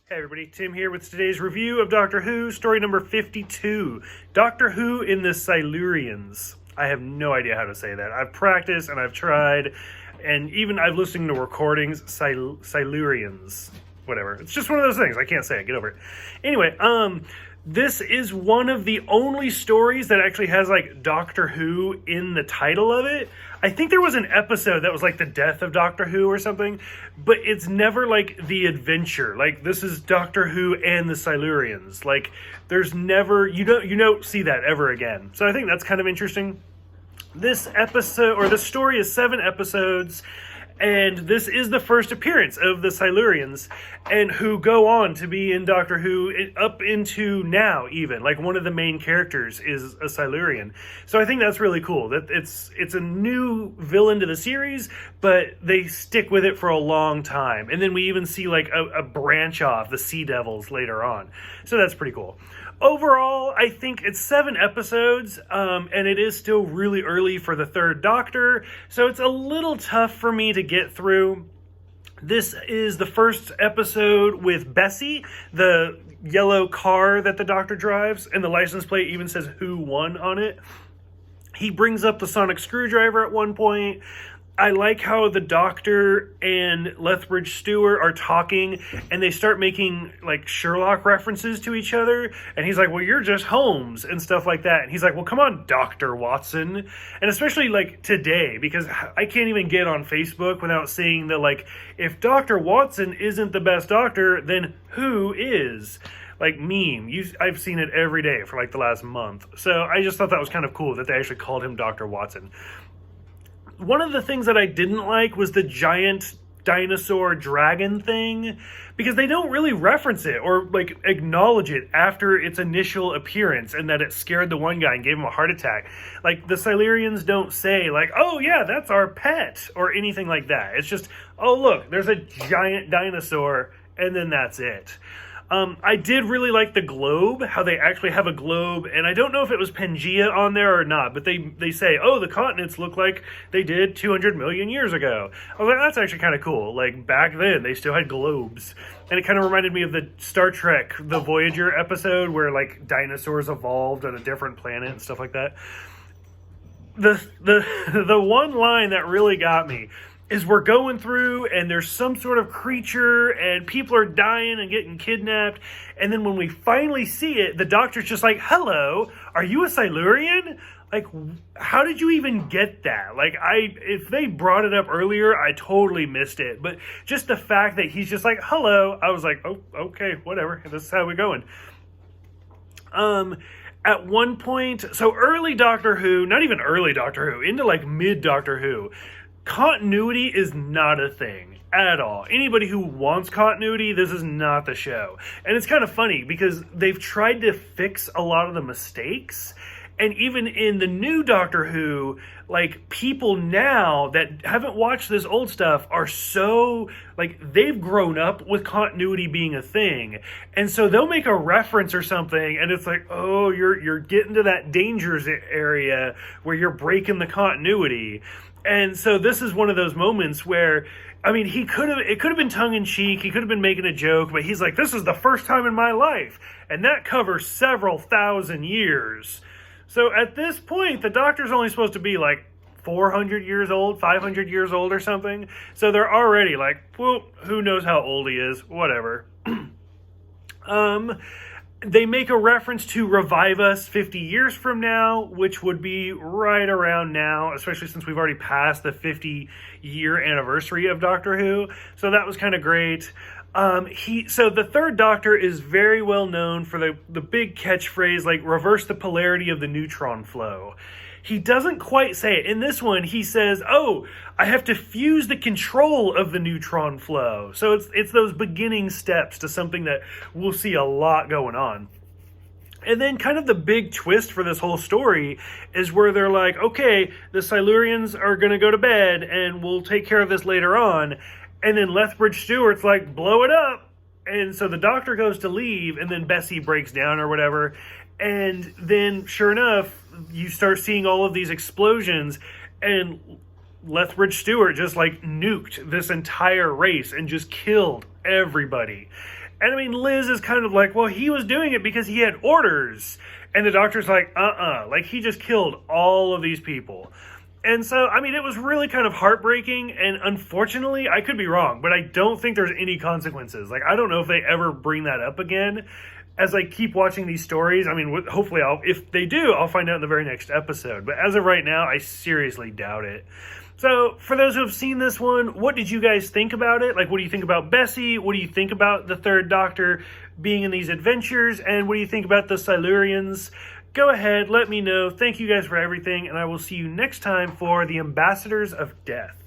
Hey everybody, Tim here with today's review of Doctor Who, story number 52, Doctor Who in the Silurians. I have no idea how to say that. I've practiced and I've tried, and even I've listened to recordings, Silurians, whatever. It's just one of those things, I can't say it, get over it. Anyway, this is one of the only stories that actually has like Doctor Who in the title of it. I think there was an episode that was like the death of Doctor Who or something, but it's never like the adventure. Like this is Doctor Who and the Silurians. Like there's never, you don't see that ever again. So I think that's kind of interesting. This episode, or the story, is 7 episodes. And this is the first appearance of the Silurians, and who go on to be in Doctor Who up into now even. Like one of the main characters is a Silurian. So I think that's really cool. That it's a new villain to the series, but they stick with it for a long time. And then we even see like a branch off, the Sea Devils, later on. So that's pretty cool. Overall, I think it's 7 episodes, and it is still really early for the 3rd Doctor, so it's a little tough for me to get through. This is the first episode with Bessie, the yellow car that the Doctor drives, and the license plate even says Who Won on it. He brings up the sonic screwdriver at one point. I like how the Doctor and Lethbridge Stewart are talking, and they start making like Sherlock references to each other, and he's like, well, you're just Holmes, and stuff like that, and he's like, well, come on, Dr. Watson. And especially like today, because I can't even get on Facebook without seeing that, like, if Dr. Watson isn't the best doctor, then who is? Like meme. I've seen it every day for like the last month. So I just thought that was kind of cool that they actually called him Dr. Watson. One of the things that I didn't like was the giant dinosaur dragon thing, because they don't really reference it or like acknowledge it after its initial appearance, and that it scared the one guy and gave him a heart attack. Like the Silurians don't say like, oh yeah, that's our pet, or anything like that. It's just, oh look, there's a giant dinosaur, and then that's it. I did really like the globe, how they actually have a globe, and I don't know if it was Pangea on there or not, but they say, oh, the continents look like they did 200 million years ago. I was like, that's actually kind of cool. Like, back then, they still had globes. And it kind of reminded me of the Star Trek, the Voyager episode, where, like, dinosaurs evolved on a different planet and stuff like that. The one line that really got me is we're going through and there's some sort of creature and people are dying and getting kidnapped, and then when we finally see it, the Doctor's just like, hello, are you a Silurian? Like, how did you even get that? Like, if they brought it up earlier, I totally missed it, but just the fact that he's just like, hello, I was like, oh, okay, whatever, this is how we're going. At one point, so early Doctor Who, not even early Doctor Who, into like mid Doctor Who, continuity is not a thing at all. Anybody who wants continuity, this is not the show. And it's kind of funny because they've tried to fix a lot of the mistakes. And even in the new Doctor Who, like, people now that haven't watched this old stuff are so, like, they've grown up with continuity being a thing. And so they'll make a reference or something, and it's like, oh, you're getting to that dangers area where you're breaking the continuity. And so this is one of those moments where, I mean, it could have been tongue-in-cheek, he could have been making a joke, but he's like, this is the first time in my life. And that covers several thousand years. So at this point, the Doctor's only supposed to be like 400 years old, 500 years old or something. So they're already like, well, who knows how old he is, whatever. They make a reference to revive us 50 years from now, which would be right around now, especially since we've already passed the 50-year anniversary of Doctor Who. So that was kind of great. So the 3rd Doctor is very well known for the big catchphrase, like, reverse the polarity of the neutron flow. He doesn't quite say it. In this one, he says, oh, I have to fuse the control of the neutron flow. So it's those beginning steps to something that we'll see a lot going on. And then kind of the big twist for this whole story is where they're like, okay, the Silurians are going to go to bed and we'll take care of this later on. And then Lethbridge Stewart's like, blow it up. And so the Doctor goes to leave, and then Bessie breaks down or whatever. And then, sure enough, you start seeing all of these explosions, and Lethbridge Stewart just like nuked this entire race and just killed everybody. And I mean, Liz is kind of like, well, he was doing it because he had orders. And the doctor's like, like he just killed all of these people. And so, I mean, it was really kind of heartbreaking, and unfortunately, I could be wrong, but I don't think there's any consequences. Like, I don't know if they ever bring that up again as I keep watching these stories. I mean, hopefully, if they do, I'll find out in the very next episode. But as of right now, I seriously doubt it. So, for those who have seen this one, what did you guys think about it? Like, what do you think about Bessie? What do you think about the Third Doctor being in these adventures? And what do you think about the Silurians? Go ahead, let me know. Thank you guys for everything, and I will see you next time for the Ambassadors of Death.